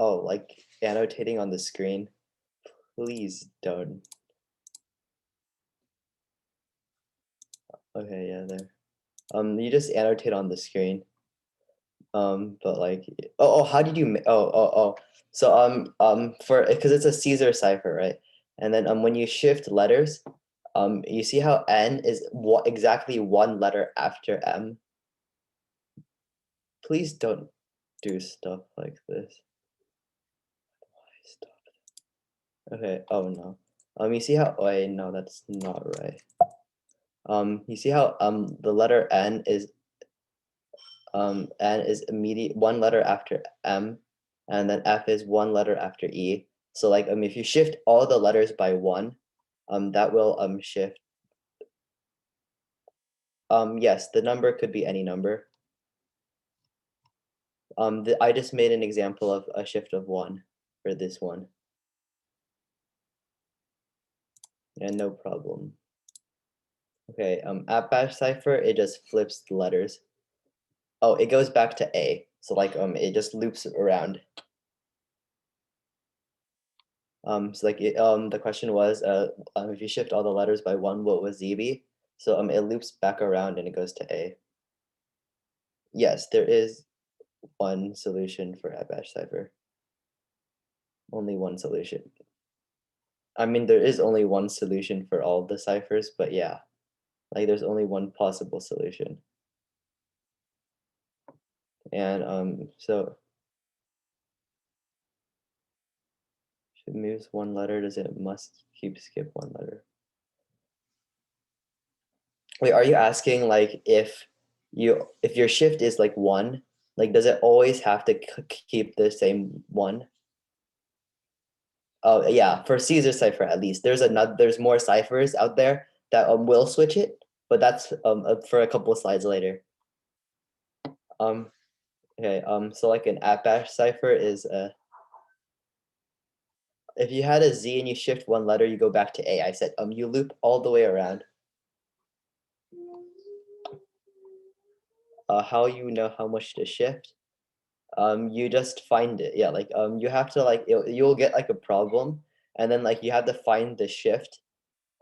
Oh, like annotating on the screen? Please don't. Okay, yeah, there. You just annotate on the screen. But like, how did you? So for because it's a Caesar cipher, right? And then when you shift letters, you see how N is exactly one letter after M. Please don't do stuff like this. Stop. Okay. Oh no. You see how? Wait, no, that's not right. You see how the letter N is immediate one letter after M, and then F is one letter after E. So like if you shift all the letters by one, that will shift. Yes, the number could be any number. I just made an example of a shift of one for this one. And no problem. Okay, at bash cipher, it just flips the letters. Oh, it goes back to A. So like it just loops around. So like the question was if you shift all the letters by one, what would Z be? So it loops back around and it goes to A. Yes, there is one solution for bash cipher. Only one solution. I mean, there is only one solution for all the ciphers, but yeah, like there's only one possible solution. And so if it moves one letter, does it must skip one letter? Wait, are you asking like if your shift is like one, like does it always have to keep the same one? Oh yeah, for Caesar cipher at least. There's more ciphers out there that will switch it, but that's for a couple of slides later. Okay, so like an at-bash cipher is if you had a Z and you shift one letter, you go back to A. I said you loop all the way around. How you know how much to shift? You just find it. Yeah, like you have to like you'll get like a problem, and then like you have to find the shift,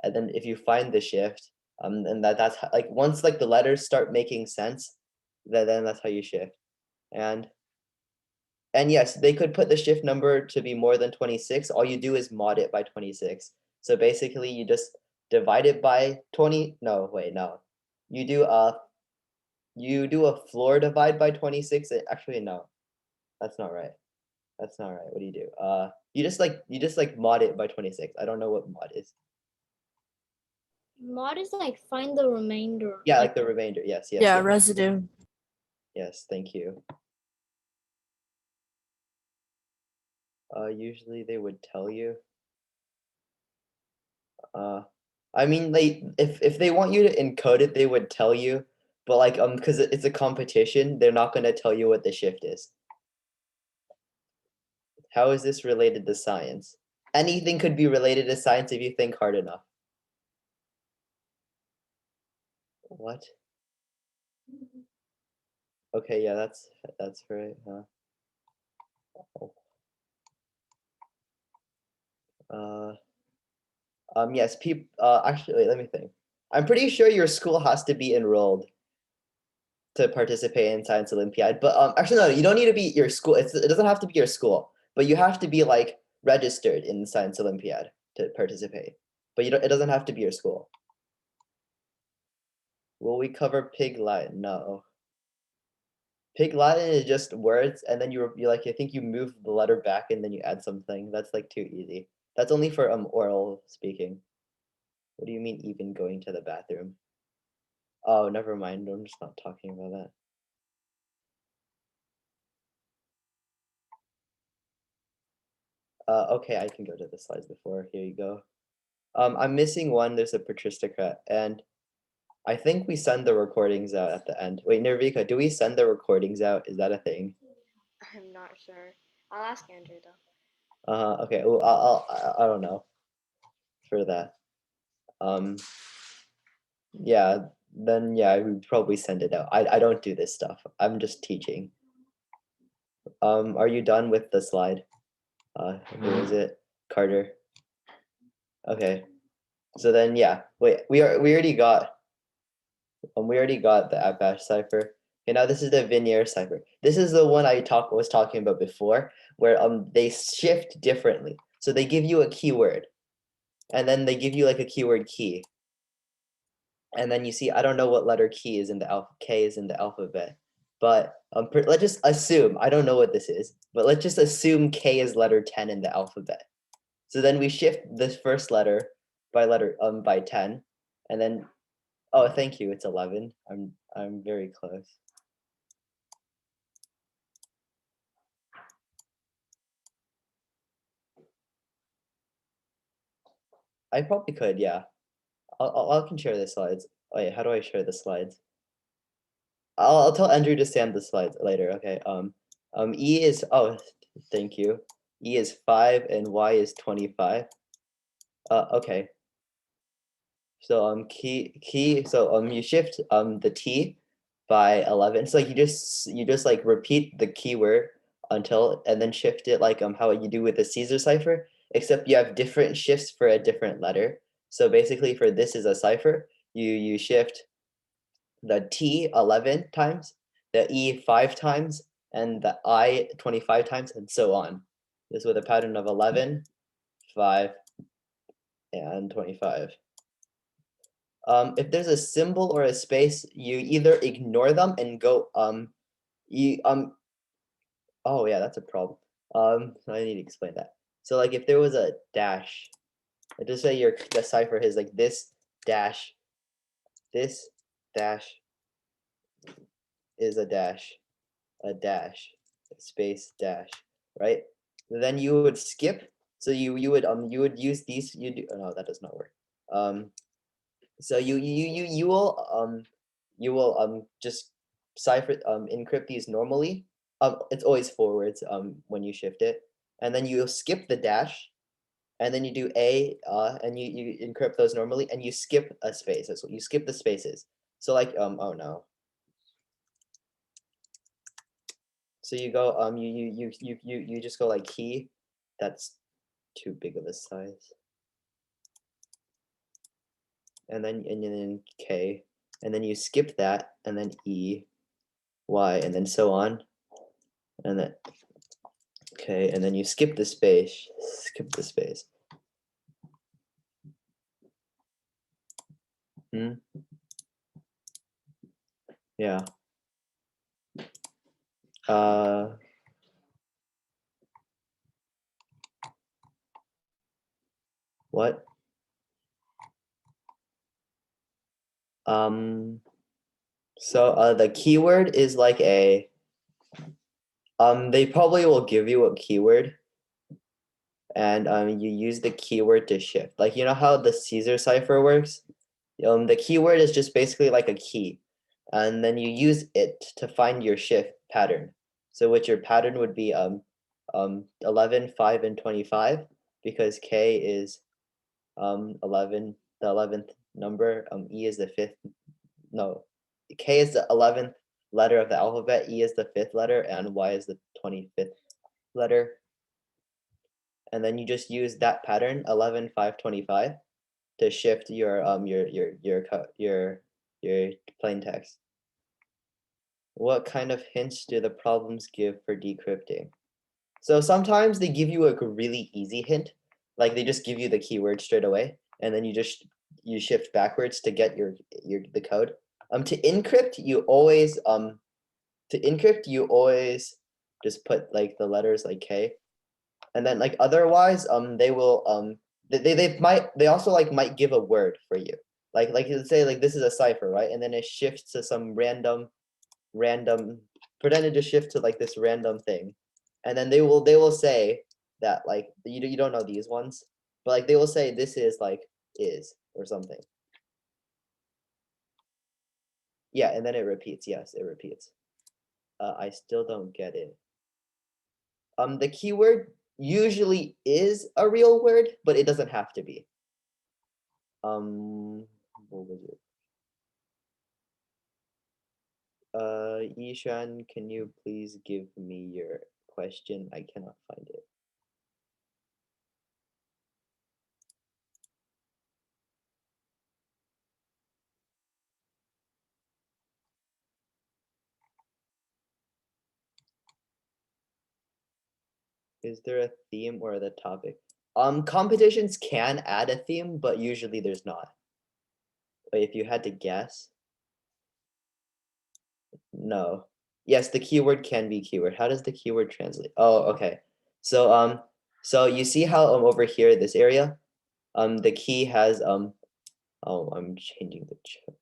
and then if you find the shift, and that's like once like the letters start making sense, then that's how you shift. And yes, they could put the shift number to be more than 26. All you do is mod it by 26. So basically you just divide it by 20. No, wait, no. You do a floor divide by 26. Actually, no, that's not right. That's not right. What do? You just like mod it by 26. I don't know what mod is. Mod is like find the remainder. Yeah, like the remainder. Yes, yes. Yeah, yes. residue. Yes, thank you. Usually they would tell you. I mean, if they want you to encode it, they would tell you, but like because it's a competition, they're not gonna tell you what the shift is. How is this related to science? Anything could be related to science if you think hard enough. What? Okay, yeah, that's right. Yes, people. Actually, wait, let me think. I'm pretty sure your school has to be enrolled to participate in Science Olympiad, but actually, no, you don't need to be your school. It doesn't have to be your school, but you have to be like registered in Science Olympiad to participate. But it doesn't have to be your school. Will we cover Pig Latin? No. Pig Latin is just words, and then you like I think you move the letter back and then you add something. That's like too easy. That's only for oral speaking. What do you mean even going to the bathroom? Oh, never mind. I'm just not talking about that. Okay, I can go to the slides before. Here you go. I'm missing one. There's a patristocrat, and I think we send the recordings out at the end. Wait, Nirvika, do we send the recordings out? Is that a thing? I'm not sure. I'll ask Andrew though. Okay. Well, I don't know for that. Yeah. Then yeah, I would probably send it out. I don't do this stuff. I'm just teaching. Are you done with the slide? Who is it? Carter. Okay. So then, yeah. Wait, we already got the Apache cipher. Okay, now this is the Vineer cipher. This is the one I was talking about before, where they shift differently. So they give you a keyword, and then they give you like a keyword key, and then you see I don't know what letter key is in the K is in the alphabet, but let's just assume I don't know what this is, but let's just assume K is letter 10 in the alphabet. So then we shift this first letter by 10, and then oh thank you, it's 11. I'm very close. I probably could, yeah. I can share the slides. Oh yeah, how do I share the slides? I'll tell Andrew to send the slides later. Okay. E is thank you. E is 5 and Y is 25. Okay. So you shift the T by 11. So like you just like repeat the keyword until and then shift it like how you do with the Caesar cipher, except you have different shifts for a different letter. So basically for this is a cipher, you shift the T 11 times, the E 5 times, and the I 25 times, and so on. This with a pattern of 11, 5, and 25. If there's a symbol or a space, you either ignore them and go you oh yeah, that's a problem. I need to explain that. So like if there was a dash, just say the cipher is like dash, this dash is a dash, space dash, right? Then you would skip. So you would use these. You do. Oh, no, that does not work. So you will just cipher encrypt these normally. It's always forwards when you shift it, and then you skip the dash, and then you do a and you encrypt those normally, and you skip a space. That's what you skip the spaces. So like oh no. So you go you just go like key. That's too big of a size. And then K, and then you skip that, and then E, Y, and then so on, and then okay, and then you skip the space, Hmm? Yeah. Uh, what? So the keyword is like they probably will give you a keyword, and you use the keyword to shift. Like you know how the Caesar cipher works? The keyword is just basically like a key, and then you use it to find your shift pattern. So what your pattern would be 11, 5, and 25, because K is 11, the 11th number, E is the fifth, no, K is the 11th letter of the alphabet, E is the fifth letter, and Y is the 25th letter. And then you just use that pattern, 11, 5, 25, to shift your plain text. What kind of hints do the problems give for decrypting? So sometimes they give you a really easy hint, like they just give you the keyword straight away, and then you shift backwards to get the code. To encrypt you always just put like the letters like K, and then like otherwise they will they also like might give a word for you, like let's say like this is a cipher, right, and then it shifts to some random pretend to just shift to like this random thing, and then they will say that like you don't know these ones, but like they will say this is like is or something. Yeah, and then it repeats. Yes, it repeats. I still don't get it. The keyword usually is a real word, but it doesn't have to be. What was it? Ishan, can you please give me your question. I cannot find it. Is there a theme or the topic? Competitions can add a theme, but usually there's not. Wait, if you had to guess, no. Yes, the keyword can be keyword. How does the keyword translate? Oh, okay. So you see how over here, this area, the key has oh, I'm changing the chat.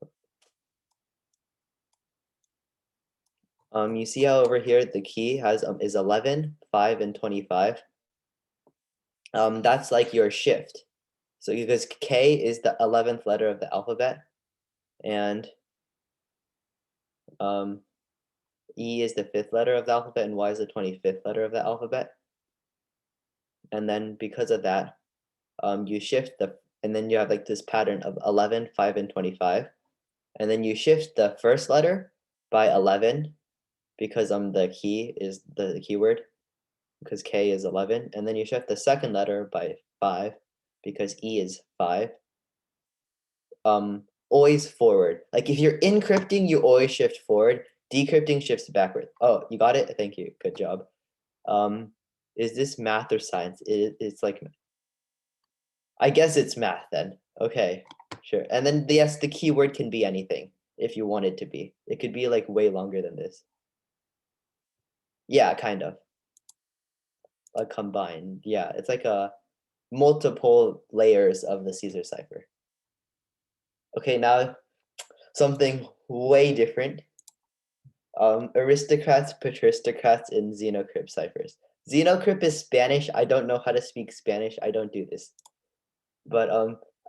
You see how over here the key has is 11, 5, and 25. That's like your shift. So because K is the 11th letter of the alphabet, and E is the 5th letter of the alphabet, and Y is the 25th letter of the alphabet. And then because of that, you shift and then you have like this pattern of 11, 5, and 25. And then you shift the first letter by 11 because the key is the keyword, because K is 11. And then you shift the second letter by 5 because E is 5. Always forward. Like if you're encrypting, you always shift forward. Decrypting shifts backward. Oh, you got it? Thank you. Good job. Is this math or science? It's like, I guess it's math then. Okay, sure. And then yes, the keyword can be anything if you want it to be. It could be like way longer than this. Yeah, kind of. A combined. Yeah, it's like a multiple layers of the Caesar cipher. Okay, now something way different. Aristocrats, patristocrats, and xenocrypt ciphers. Xenocrypt is Spanish. I don't know how to speak Spanish. I don't do this. But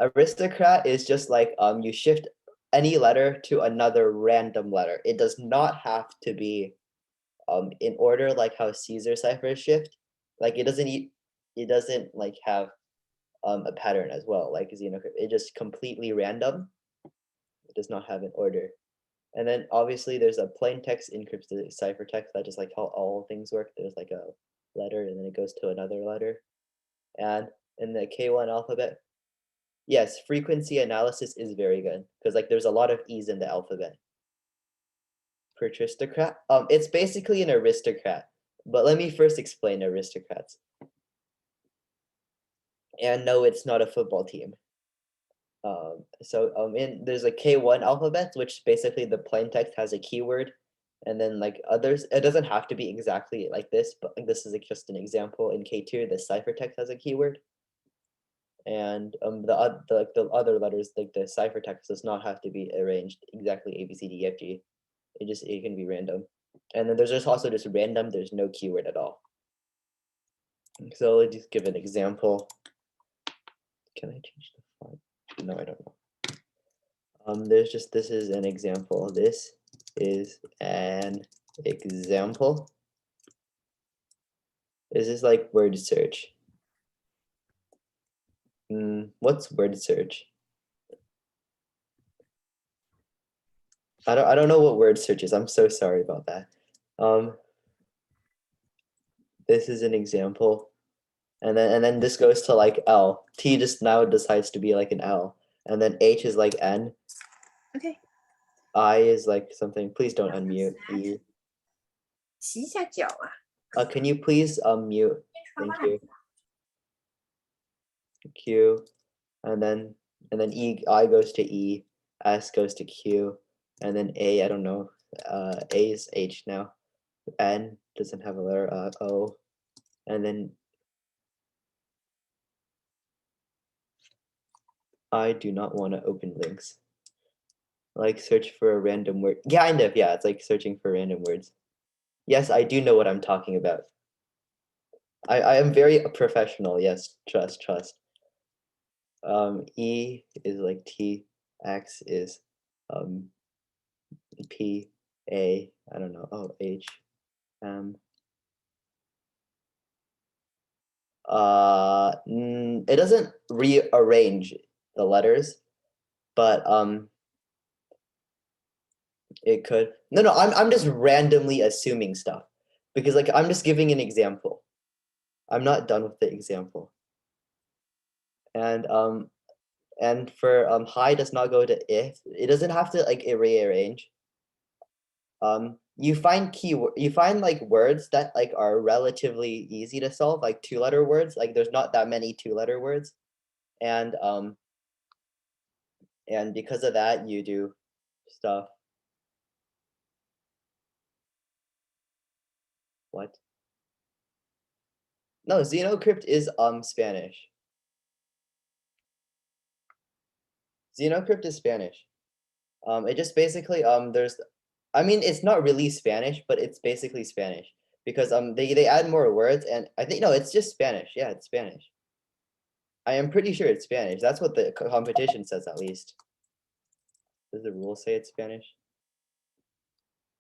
aristocrat is just like you shift any letter to another random letter. It does not have to be in order like how Caesar ciphers shift. Like it doesn't like have a pattern as well like xenocrypt. It just completely random. It does not have an order. And then obviously there's a plain text encrypted ciphertext. That just like how all things work. There's like a letter and then it goes to another letter. And in the K1 alphabet, yes, frequency analysis is very good because like there's a lot of E's in the alphabet. Patristocrat, it's basically an aristocrat, but let me first explain aristocrats. And no, it's not a football team. There's a K1 alphabet, which basically the plain text has a keyword, and then like others, it doesn't have to be exactly like this, but like, this is like just an example. In K2, the ciphertext has a keyword, and the other letters, like the ciphertext, does not have to be arranged exactly A B C D E F G. It can be random, and then there's just also just random. There's no keyword at all. So let's just give an example. Can I change the font? No, I don't know. This is an example. This is an example. This is like word search. What's word search? I don't know what word search is. I'm so sorry about that. This is an example. And then this goes to like L. T just now decides to be like an L. And then H is like N. Okay. I is like something. Please don't unmute. E. 洗一下脚啊。Can you please unmute? Thank you. Q. And then E, I goes to E, S goes to Q, and then A, I don't know. A is H now. N doesn't have a letter, O. And then I do not want to open links. Like search for a random word. Kind of, yeah, it's like searching for random words. Yes, I do know what I'm talking about. I am very professional, yes, trust. E is like T, X is P, A, I don't know, oh, H, it doesn't rearrange the letters, but it could. No, I'm just randomly assuming stuff because like I'm just giving an example. I'm not done with the example. And for high does not go to if. It doesn't have to like rearrange. You find like words that like are relatively easy to solve, like 2-letter words. Like there's not that many 2-letter words, and because of that, you do stuff. What? No, Xenocrypt is Spanish. Xenocrypt is Spanish. It just basically there's, I mean, it's not really Spanish, but it's basically Spanish because they add more words, and I think no, it's just Spanish. Yeah, it's Spanish. I am pretty sure it's Spanish. That's what the competition says, at least. Does the rule say it's Spanish?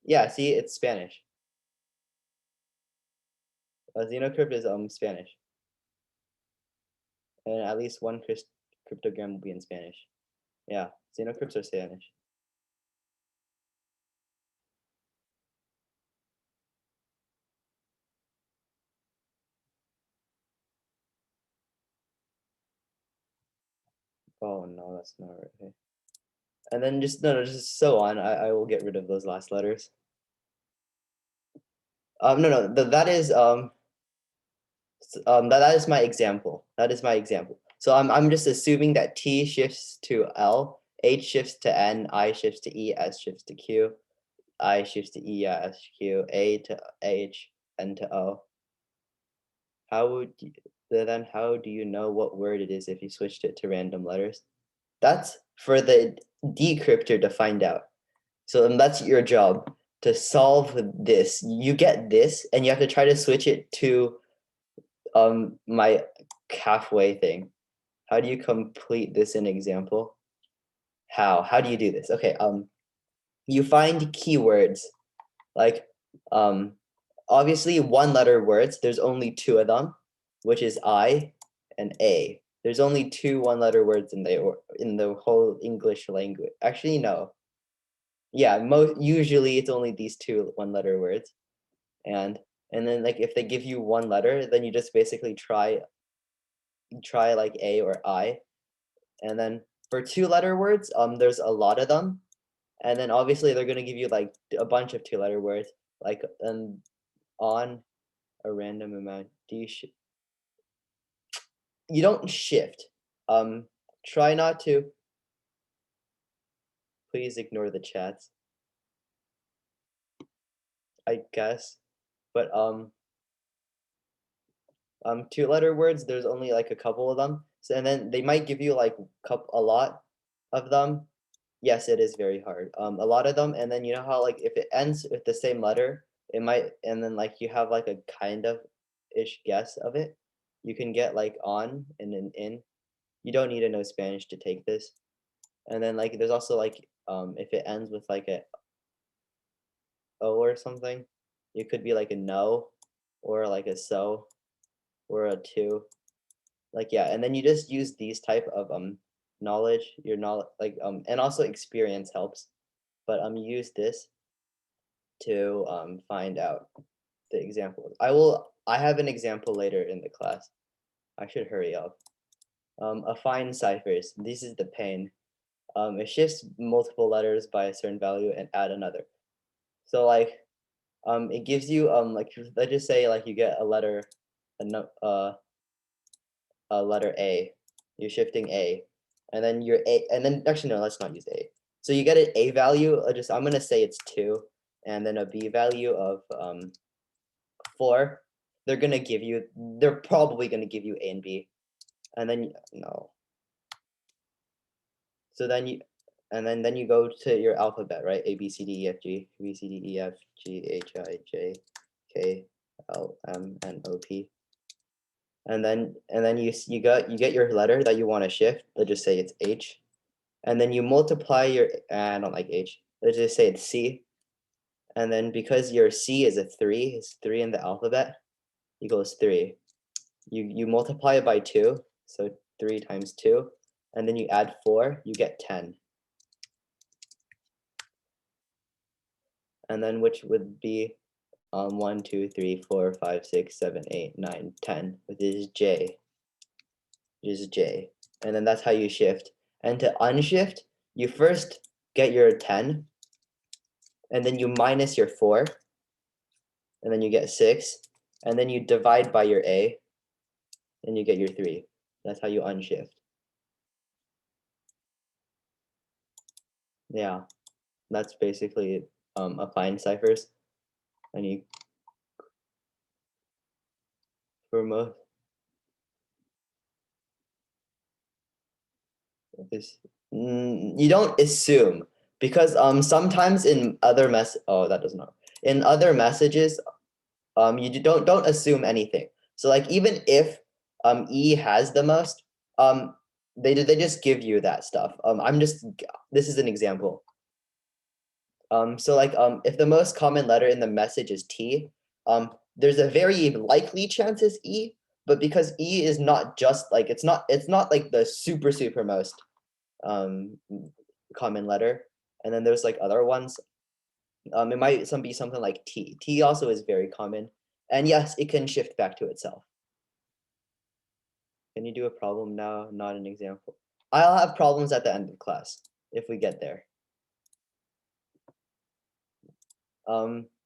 Yeah, see, it's Spanish. Xenocrypt is Spanish, and at least one cryptogram will be in Spanish. Yeah, Xenocrypts are Spanish. Oh no, that's not right. Okay. And then just no, just so on. I will get rid of those last letters. No, that is that is my example. That is my example. So I'm just assuming that T shifts to L, H shifts to N, I shifts to E, S shifts to Q, I shifts to E, yeah, S Q, A to H, N to O. How would you, then how do you know what word it is if you switched it to random letters? That's for the decryptor to find out. So then that's your job to solve this. You get this, and you have to try to switch it to my halfway thing. How do you complete this in example? How do you do this? Okay, you find keywords like um obviously 1-letter words. There's only 2 of them, which is I and A. There's only 2 1-letter words in the whole English language. Actually, no. Yeah, most usually it's only these 2 1-letter words. And then like if they give you 1 letter, then you just basically try like A or I. And then for 2-letter words, there's a lot of them. And then obviously they're gonna give you like a bunch of 2-letter words, like on a random amount. You don't shift. Try not to. Please ignore the chats, I guess. But 2-letter words, there's only like a couple of them. So and then they might give you like a lot of them. Yes, it is very hard. A lot of them, and then you know how like if it ends with the same letter, it might, and then like you have like a kind of ish guess of it. You can get like on and an in. You don't need to know Spanish to take this. And then like there's also like if it ends with like a O or something, it could be like a no, or like a so, or a to. Like yeah, and then you just use these type of knowledge, your knowledge, like and also experience helps. But you use this to find out the example. I have an example later in the class. I should hurry up. Affine ciphers. This is the pain. It shifts multiple letters by a certain value and add another. So like it gives you like let's just say like you get a letter a letter A. You're shifting A. And then your A, and then actually no, let's not use A. So you get an A value, I'm gonna say it's 2, and then a B value of 4. They're probably gonna give you A and B. And then no. So then you go to your alphabet, right? A B C D E F G, B C D E F G H I J K L M N O P. And then you get your letter that you want to shift. Let's just say it's H. And then you multiply your, I don't like H. Let's just say it's C. And then because your C is a 3, it's 3 in the alphabet, equals 3. You multiply it by 2, so 3 times 2, and then you add 4, you get 10. And then which would be 1, 2, 3, 4, 5, 6, 7, 8, 9, 10, which is J. Which is J. And then that's how you shift. And to unshift, you first get your 10, and then you minus your 4, and then you get 6, and then you divide by your A, and you get your 3. That's how you unshift. Yeah, that's basically applying ciphers. And you, for most, this, you don't assume, because sometimes in other oh, that doesn't work. In other messages, you don't assume anything. So like even if E has the most, they just give you that stuff. This is an example. So like if the most common letter in the message is T, there's a very likely chance it's E, but because E is not just like it's not like the super most common letter, and then there's like other ones. It might be something like T. T also is very common, and yes, it can shift back to itself. Can you do a problem now? Not an example. I'll have problems at the end of class if we get there.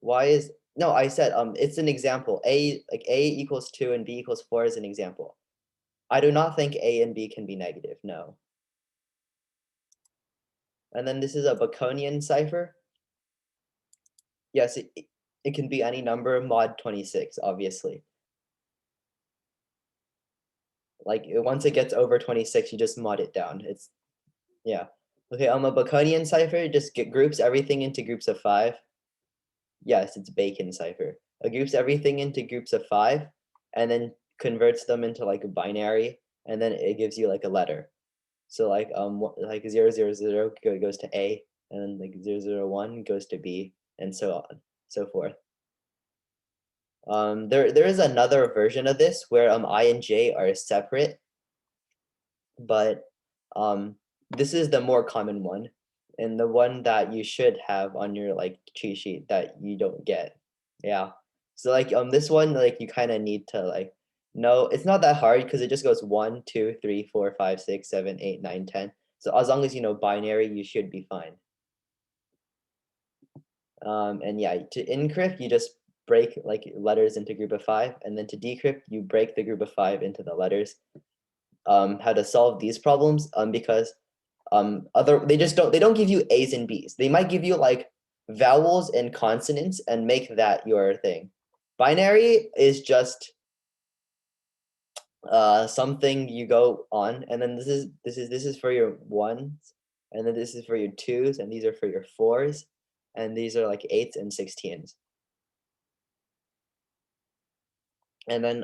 Why is no? I said it's an example. A equals 2 and B equals 4 is an example. I do not think A and B can be negative. No. And then this is a Baconian cipher. Yes, it can be any number mod 26, obviously. Like once it gets over 26, you just mod it down. It's yeah. Okay, a Baconian cipher just groups everything into groups of 5. Yes, it's Bacon cipher. It groups everything into groups of 5 and then converts them into like a binary, and then it gives you like a letter. So like 000 goes to A, and then like 001 goes to B, and so on, so forth. There is another version of this where I and J are separate, but this is the more common one, and the one that you should have on your like cheat sheet that you don't get. Yeah. So like this one, like you kind of need to like know. It's not that hard because it just goes 1, 2, 3, 4, 5, 6, 7, 8, 9, 10. So as long as you know binary, you should be fine. And yeah, to encrypt, you just break like letters into group of 5, and then to decrypt, you break the group of 5 into the letters. How to solve these problems? Because they don't give you A's and B's. They might give you like vowels and consonants and make that your thing. Binary is just something you go on, and then this is for your ones, and then this is for your 2s, and these are for your 4s, and these are like 8s and 16s. And then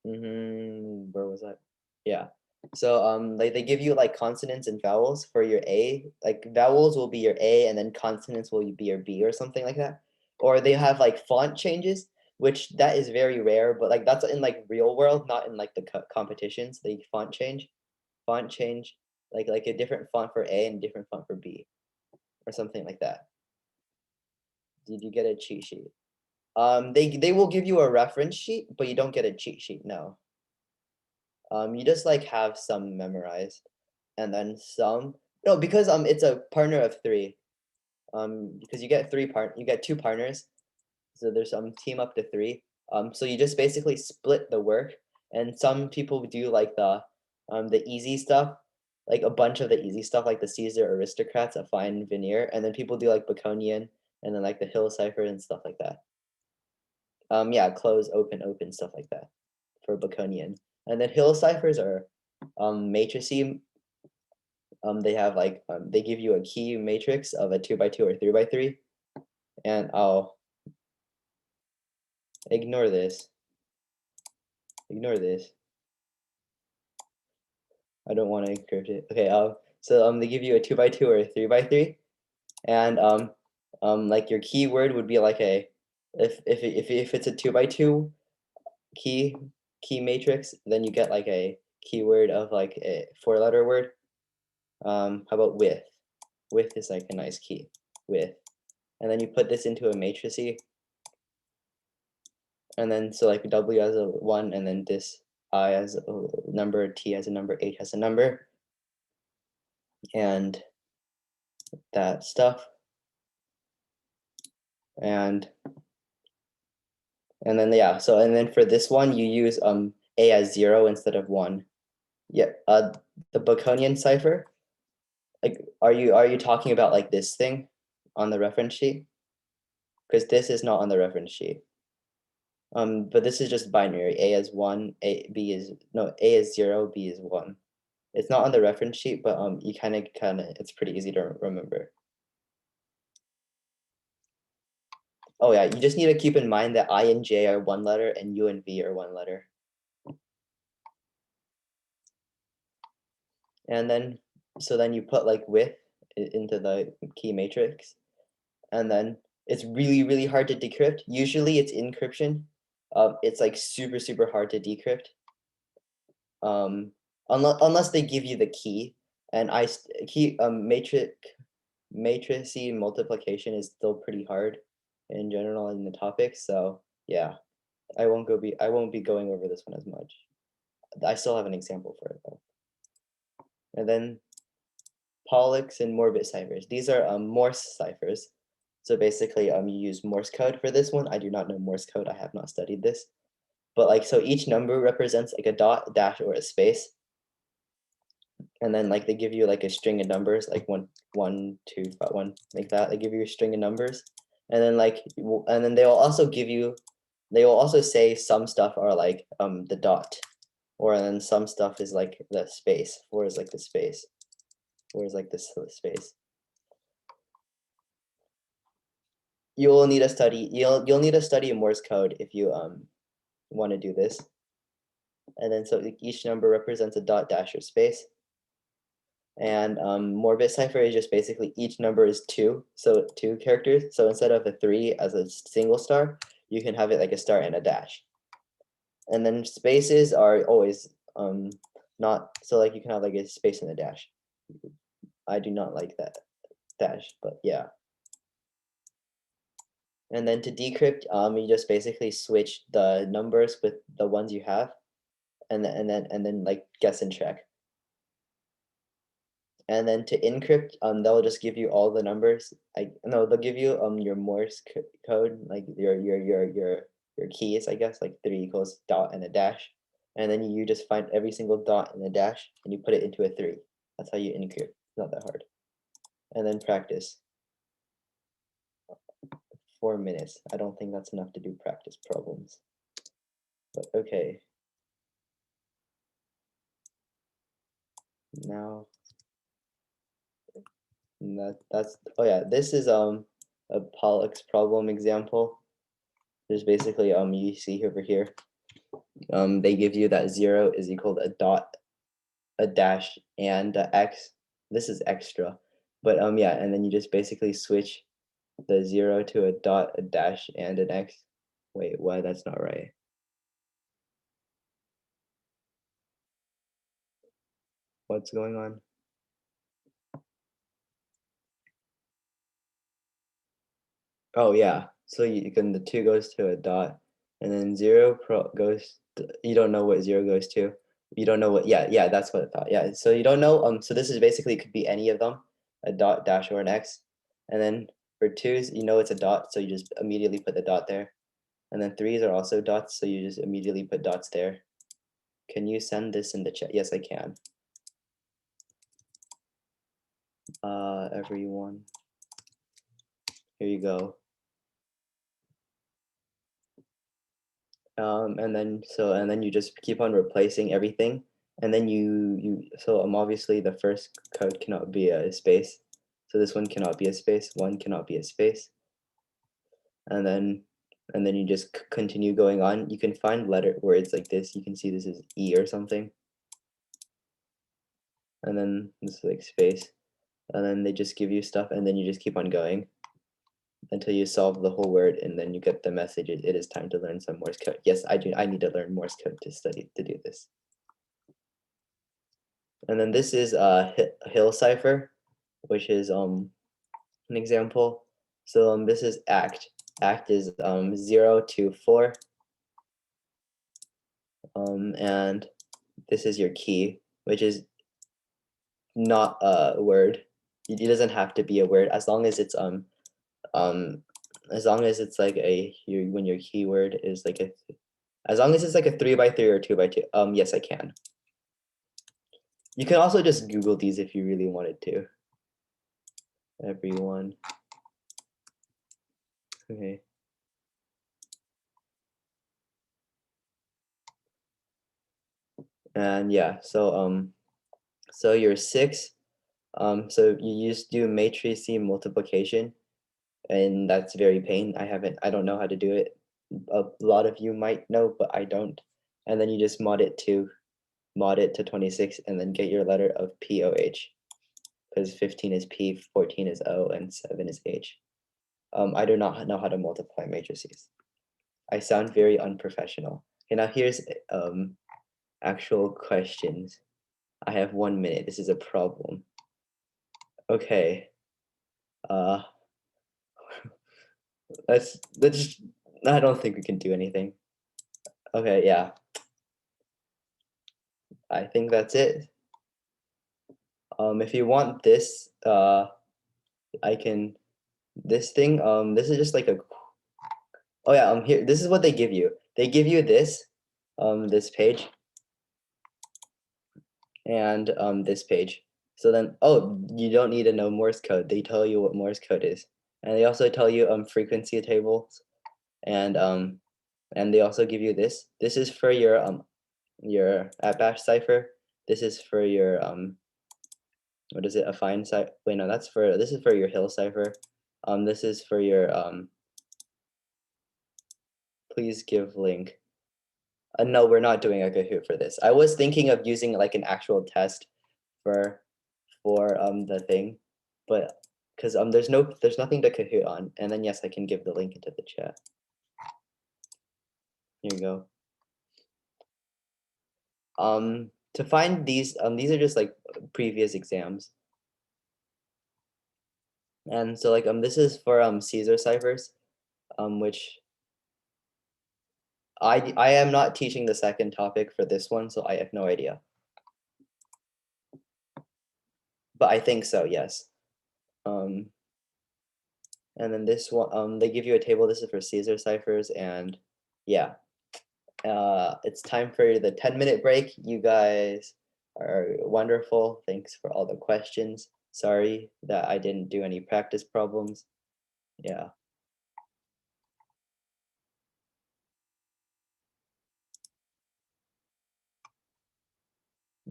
where was that? Yeah. So they give you like consonants and vowels for your A. Like vowels will be your A, and then consonants will be your B or something like that. Or they have like font changes, which that is very rare, but like that's in like real world, not in like the competitions. They font change, like a different font for A and a different font for B, or something like that. Did you get a cheat sheet? They will give you a reference sheet, but you don't get a cheat sheet. No. You just like have some memorized, and then some. No, because it's a partner of 3. Because you get you get 2 partners, so there's team up to 3. So you just basically split the work, and some people do like the easy stuff, like a bunch of the easy stuff, like the Caesar aristocrats, a fine veneer, and then people do like Baconian, and then like the Hill cipher and stuff like that. Yeah, close, open, stuff like that for Baconian. And then Hill ciphers are matricy. They have like they give you a key matrix of a 2x2 or 3x3, and I'll ignore this. Ignore this. I don't want to encrypt it. Okay. So they give you a 2x2 or a 3x3, and like your keyword would be like a if it's a 2x2 key matrix, then you get like a keyword of like a 4-letter word. How about with? With is like a nice key. With. and then you put this into a matrix, and then so like W as a 1, and then this I as a number, T as a number, H as a number, and that stuff, and then yeah, so and then for this one you use A as 0 instead of 1. Yeah, the Baconian cipher. Like, are you talking about like this thing on the reference sheet? Because this is not on the reference sheet. But this is just binary. A is 1, A is 0, B is 1. It's not on the reference sheet, but you kind of it's pretty easy to remember. Oh yeah, you just need to keep in mind that I and J are one letter and U and V are one letter. And then so then you put like width into the key matrix, and then it's really, really hard to decrypt. Usually it's encryption. It's like super, super hard to decrypt. Unless they give you the key, and matrix multiplication is still pretty hard in general in the topic. So yeah, I won't be going over this one as much. I still have an example for it though. And then Pollux and Morbit ciphers. These are Morse ciphers. So basically, you use Morse code for this one. I do not know Morse code. I have not studied this. But like, so each number represents like a dot, a dash, or a space. And then like they give you like a string of numbers, like 1, 1, 2, 5, 1, like that. They give you a string of numbers. And then and then they will also say some stuff are like the dot, or then some stuff is like the space, or is like the space, or is like this space. You'll need to study Morse code if you want to do this. And then so each number represents a dot, dash, or space. And Morbit cipher is just basically each number is 2, so 2 characters. So instead of a 3 as a single star, you can have it like a star and a dash. And then spaces are always not, so like you can have like a space and a dash. I do not like that dash, but yeah. And then to decrypt, you just basically switch the numbers with the ones you have, and then like guess and check. And then to encrypt, they'll just give you all the numbers. No, they'll give you your Morse code, like your keys, I guess, like 3 equals dot and a dash. And then you just find every single dot and a dash, and you put it into a 3. That's how you encrypt. It's not that hard. And then practice. 4 minutes. I don't think that's enough to do practice problems. But okay. Now that's oh yeah, this is a Pollux problem example. There's basically you see over here, they give you that 0 is equal to a dot, a dash, and a x. This is extra, but yeah, and then you just basically switch the 0 to a dot, a dash, and an x. Wait, why? That's not right. What's going on? Oh yeah, so the 2 goes to a dot, and then 0 goes you don't know what 0 goes to. You don't know what, yeah, that's what I thought. Yeah, so you don't know, so this is basically, could be any of them, a dot, dash, or an x. And then for 2s, you know it's a dot, so you just immediately put the dot there. And then 3s are also dots, so you just immediately put dots there. Can you send this in the chat? Yes, I can. Everyone. Here you go. And then you just keep on replacing everything, and then so obviously the first code cannot be a space, so this one cannot be a space, 1 cannot be a space, and then you just continue going on. You can find words like this. You can see this is E or something, and then this is like space, and then they just give you stuff, and then you just keep on going until you solve the whole word, and then you get the message, it is time to learn some Morse code. Yes, I need to learn Morse code to do this. And then this is a Hill cipher, which is an example. So this is act. Act is 0 to 4. And this is your key, which is not a word. It doesn't have to be a word as long as it's as long as it's like when your keyword is like as long as it's like a 3x3 or 2x2. Yes, I can. You can also just Google these if you really wanted to. Everyone. Okay. And yeah, so you're 6. So you just do matrix multiplication, and that's very plain. I don't know how to do it. A lot of you might know, but I don't. And then you just mod it to 26 and then get your letter of POH, because 15 is P, 14 is O, and 7 is H. I do not know how to multiply matrices. I sound very unprofessional. Okay, now here's actual questions. I have 1 minute. This is a problem. Okay. Uh, let's just. I don't think we can do anything. Okay, yeah. I think that's it. If you want this, I can. This thing. This is just like a. Oh yeah. Here. This is what they give you. They give you this. This page. And this page. So then, oh, you don't need to know Morse code. They tell you what Morse code is, and they also tell you frequency tables, and they also give you this. This is for your at bash cipher. This is for your what is it? A fine cipher? Wait, no, this is for your hill cipher. This is for your please give link. No, we're not doing a Kahoot for this. I was thinking of using like an actual test for the thing, but because there's nothing to Kahoot on. And then yes, I can give the link into the chat. Here you go. To find these are just like previous exams. And so like this is for Caesar ciphers, which I am not teaching the second topic for this one, so I have no idea. But I think so, yes. And then this one, they give you a table. This is for Caesar ciphers, and yeah. It's time for the 10-minute break. You guys are wonderful. Thanks for all the questions. Sorry that I didn't do any practice problems. Yeah.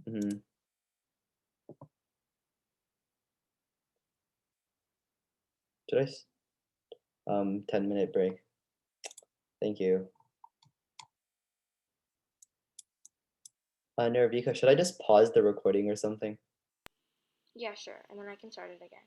Mhm. Should I 10-minute break? Thank you. Nervika, should I just pause the recording or something? Yeah, sure. And then I can start it again.